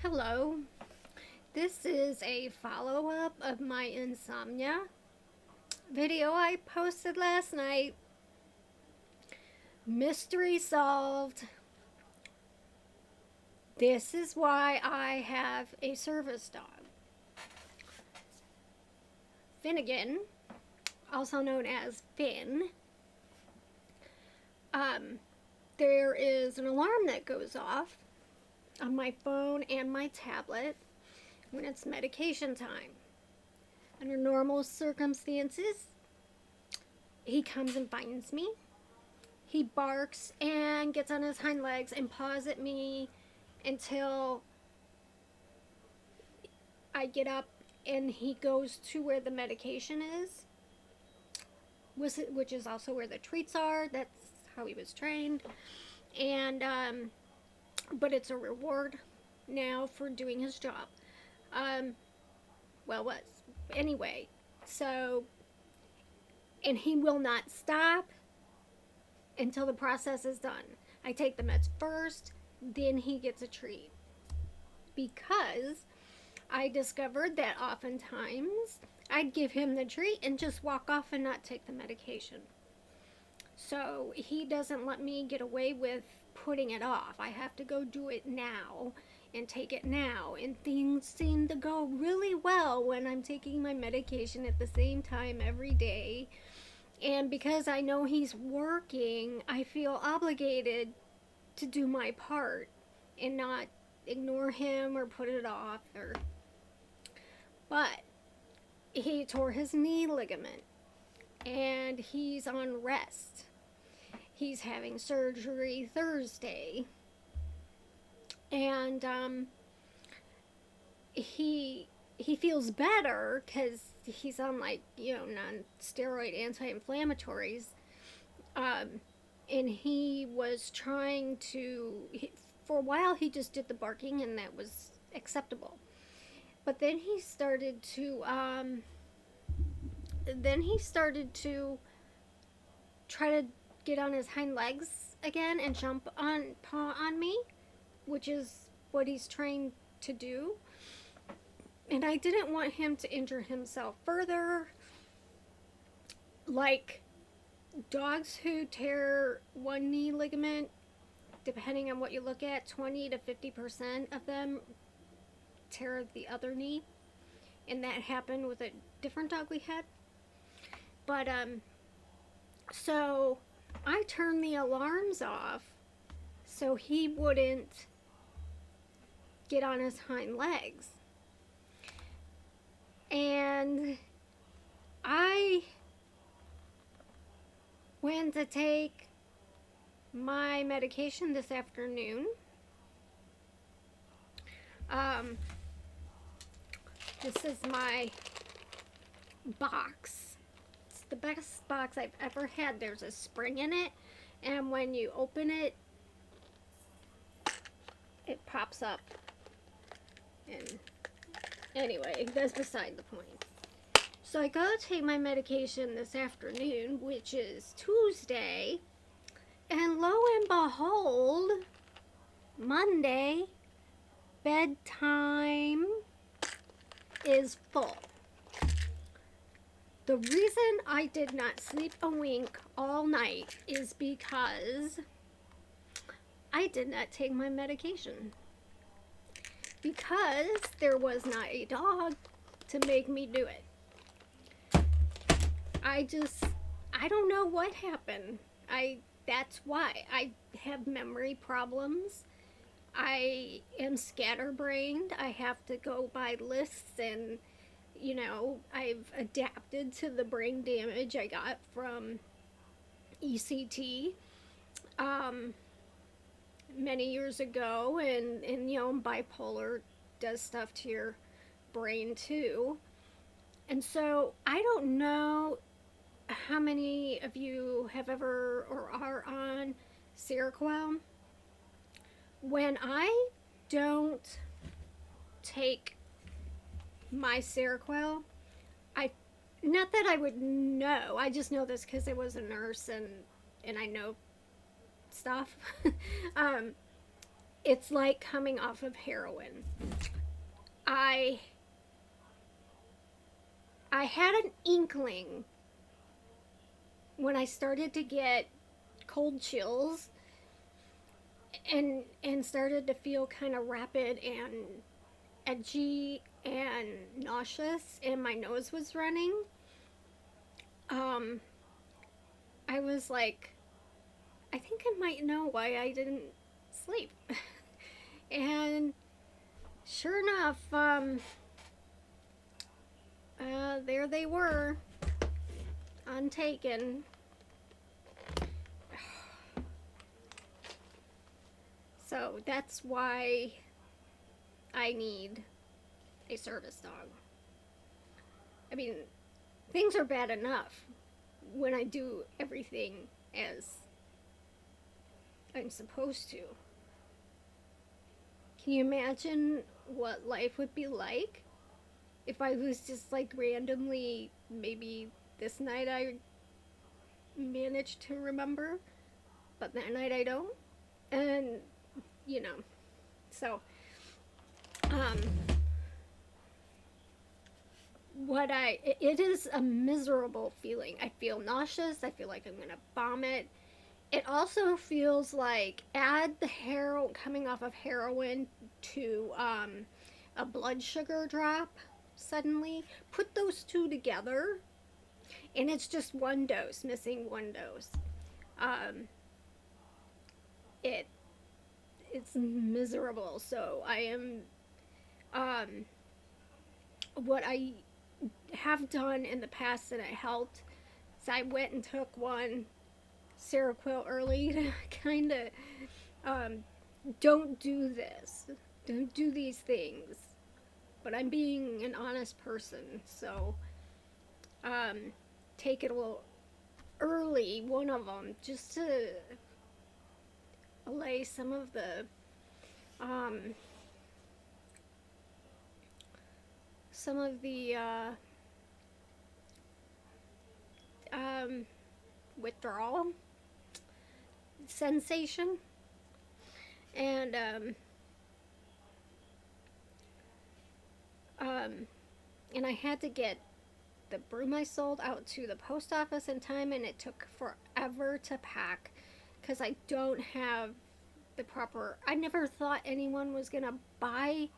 Hello, this is a follow-up of my insomnia video I posted last night. Mystery solved. This is why I have a service dog. Finnegan, also known as Finn. There is an alarm that goes off on my phone and my tablet when it's medication time. Under normal circumstances, he comes and finds me. He barks and gets on his hind legs and paws at me until I get up and he goes to where the medication is, which is also where the treats are. That's how he was trained. And, but it's a reward now for doing his job. Was. Anyway, so, and he will not stop until the process is done. I take the meds first, then he gets a treat. Because I discovered that oftentimes I'd give him the treat and just walk off and not take the medication. So he doesn't let me get away with putting it off. I have to go do it now and take it now. And things seem to go really well when I'm taking my medication at the same time every day. And because I know he's working, I feel obligated to do my part and not ignore him or put it off. But he tore his knee ligament and he's on rest. He's having surgery Thursday. And he feels better because he's on non-steroid anti-inflammatories. And he was trying to, for a while he just did the barking and that was acceptable. But then he started to try to get on his hind legs again and paw on me, which is what he's trained to do. And I didn't want him to injure himself further. Like dogs who tear one knee ligament, depending on what you look at, 20 to 50% of them tear the other knee. And that happened with a different dog we had. But, so I turned the alarms off so he wouldn't get on his hind legs. And I went to take my medication this afternoon. This is my box. It's the best box I've ever had. There's a spring in it, and when you open it, it pops up. And anyway, that's beside the point. So I go to take my medication this afternoon, which is Tuesday, and lo and behold, Monday, bedtime is full. The reason I did not sleep a wink all night is because I did not take my medication. Because there was not a dog to make me do it. I don't know what happened. That's why. I have memory problems. I am scatterbrained. I have to go by lists and, I've adapted to the brain damage I got from ECT many years ago, and bipolar does stuff to your brain too. And so I don't know how many of you have ever or are on Seroquel. When I don't take my Seroquel, not that I would know, I just know this because I was a nurse and I know stuff. it's like coming off of heroin. I I had an inkling when I started to get cold chills and started to feel kind of rapid and edgy and nauseous and my nose was running. um I was like, I think I might know why I didn't sleep. And sure enough, there they were, untaken. So that's why I need a service dog. I mean, things are bad enough when I do everything as I'm supposed to. Can you imagine what life would be like if I was just like randomly, maybe this night I managed to remember, but that night I don't? And, you know, so, um, it is a miserable feeling. I feel nauseous. I feel like I'm gonna vomit. It also feels like add the coming off of heroin to a blood sugar drop suddenly. Put those two together, and it's just one dose, missing one dose. Um, it it's miserable. So I am what I have done in the past that I helped. So I went and took one Seroquel early to kind of don't do this, don't do these things. But I'm being an honest person, so take it a little early. One of them just to allay some of the um, some of the withdrawal sensation. And and I had to get the broom I sold out to the post office in time, and it took forever to pack because I don't have the proper. I never thought anyone was gonna buy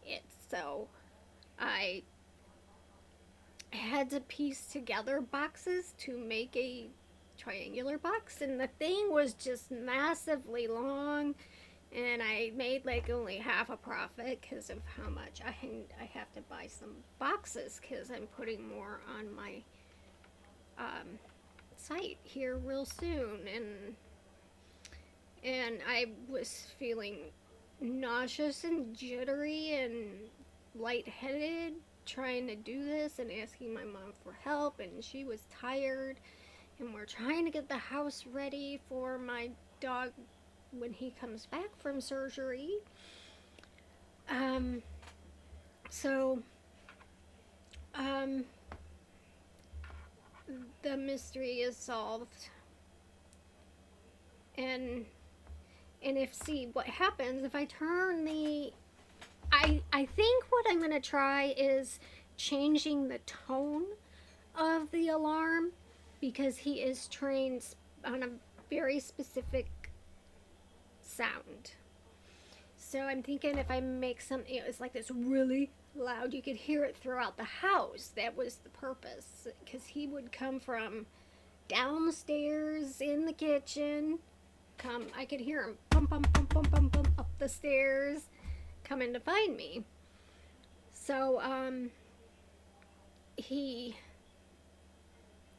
it, so I had to piece together boxes to make a triangular box, and the thing was just massively long, and I made like only half a profit because of how much I have to buy some boxes because I'm putting more on my site here real soon, and I was feeling nauseous and jittery and lightheaded trying to do this and asking my mom for help, and she was tired, and we're trying to get the house ready for my dog when he comes back from surgery. So the mystery is solved, and if see what happens if I turn the I think what I'm gonna try is changing the tone of the alarm because he is trained on a very specific sound. So I'm thinking if I make something, it's like this really loud, you could hear it throughout the house. That was the purpose, because he would come from downstairs in the kitchen. I could hear him bum bum bum bum bum bum up the stairs, coming to find me. So he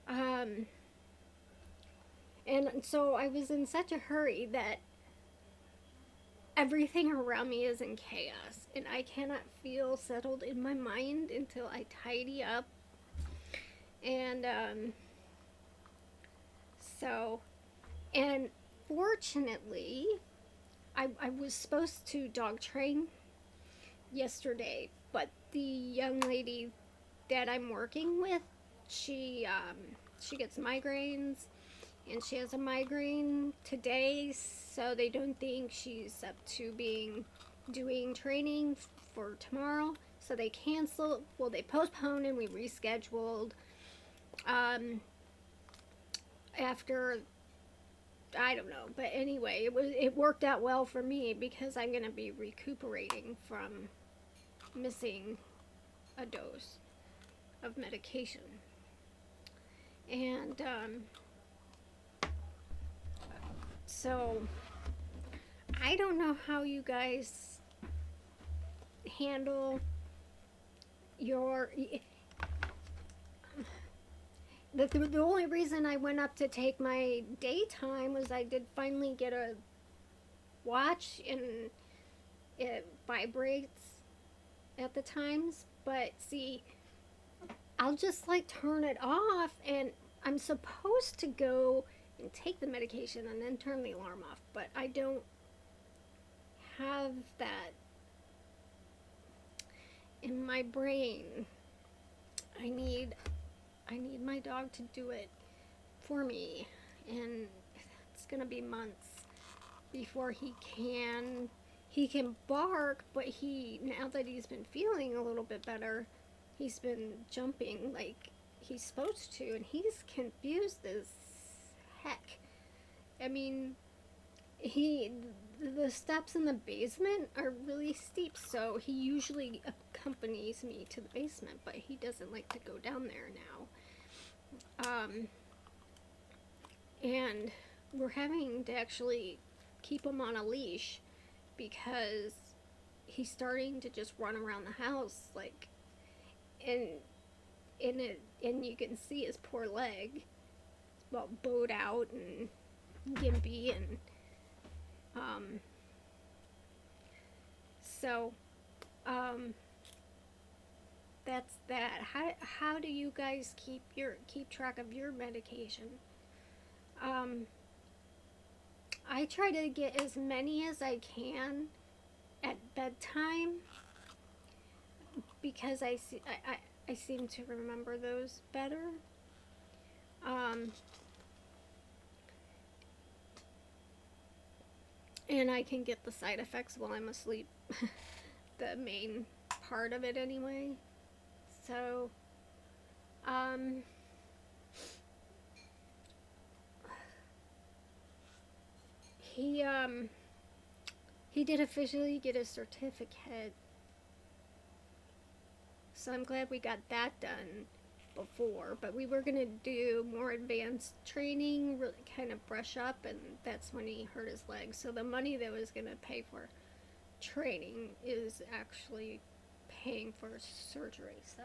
and so I was in such a hurry that everything around me is in chaos, and I cannot feel settled in my mind until I tidy up. And so, and fortunately, I was supposed to dog train yesterday, but the young lady that I'm working with, she gets migraines, and she has a migraine today, so they don't think she's up to doing training for tomorrow. So they canceled. Well, they postponed and we rescheduled. After, I don't know, but anyway, it worked out well for me because I'm gonna be recuperating from missing a dose of medication. And so I don't know how you guys handle your the only reason I went up to take my daytime was I did finally get a watch, and it vibrates at the times. But see, I'll just like turn it off, and I'm supposed to go and take the medication and then turn the alarm off, but I don't have that in my brain. I need my dog to do it for me, and it's gonna be months before he can bark, but now that he's been feeling a little bit better, he's been jumping like he's supposed to, and he's confused as heck. I mean, the steps in the basement are really steep, so he usually accompanies me to the basement, but he doesn't like to go down there now. And we're having to actually keep him on a leash because he's starting to just run around the house, like, and you can see his poor leg, well, bowed out and gimpy, and so that's that. How do you guys keep track of your medication? I try to get as many as I can at bedtime because I seem to remember those better. And I can get the side effects while I'm asleep. The main part of it anyway. So, he did officially get his certificate. So I'm glad we got that done before, but we were going to do more advanced training, really kind of brush up, and that's when he hurt his leg. So the money that was going to pay for training is actually paying for surgery. So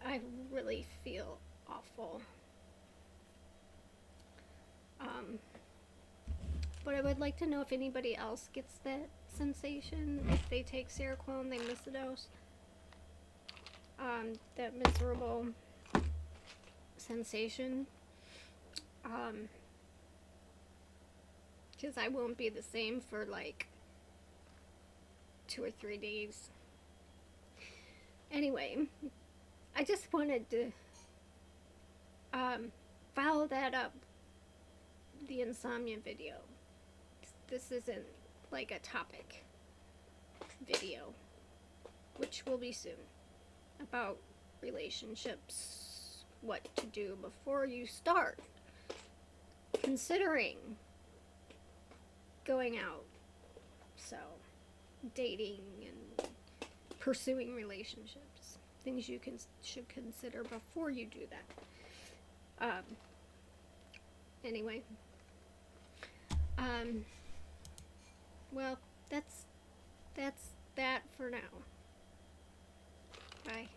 I really feel awful. But I would like to know if anybody else gets that sensation, if they take Seroquel and they miss a dose. That miserable sensation. Because I won't be the same for like 2 or 3 days. Anyway, I just wanted to follow that up, the insomnia video. This isn't like a topic video, which will be soon, about relationships, what to do before you start considering going out. So, dating and pursuing relationships, things you should consider before you do that. Anyway, well, that's that for now. Bye.